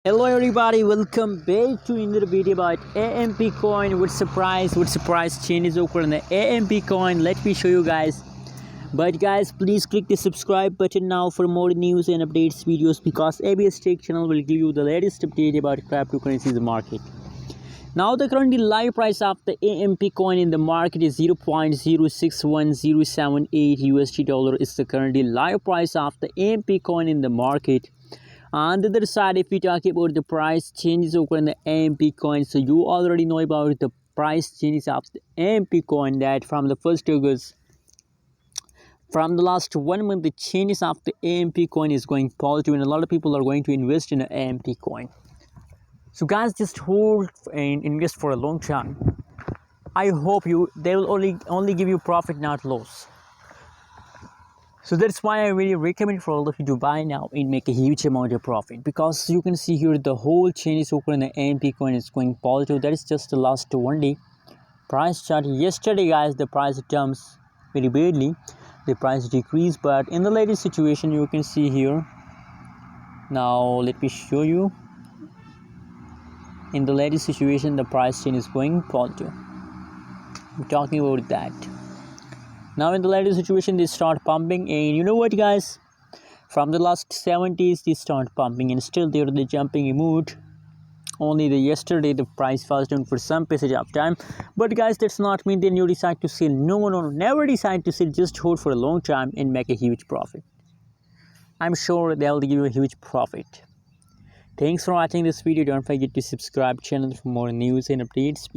Hello everybody, welcome back to another video about AMP coin. With surprise changes occur in the AMP coin. Let me show you guys. But guys, please click the subscribe button now for more news and updates videos, because ABS Tech channel will give you the latest update about cryptocurrencies market. Now the currently live price of the AMP coin in the market is 0.061078 USD dollar. Is the currently live price of the AMP coin in the market. On the other side, if we talk about the price changes occur in the AMP coin, so you already know about the price changes of the AMP coin, that from the 1st August, from the last 1 month, the changes of the AMP coin is going positive, and a lot of people are going to invest in the AMP coin. So guys, just hold and invest for a long time. I hope they will only give you profit, not loss. So that's why I really recommend for all of you to buy now and make a huge amount of profit, because you can see here the whole chain is open and the AMP coin is going positive. That is just the last 1 day price chart. Yesterday guys, the price jumps very badly, the price decreased, but in the latest situation you can see here. Now let me show you. In the latest situation, the price chain is going positive. I'm talking about that. Now in the latest situation, they start pumping, and you know what guys, from the last 7 days they start pumping, and still they're the jumping mood. Only the yesterday the price was down for some passage of time, but guys, that's not mean then you decide to sell. No, never decide to sell. Just hold for a long time and make a huge profit. I'm sure they'll give you a huge profit. Thanks for watching this video. Don't forget to subscribe channel for more news and updates.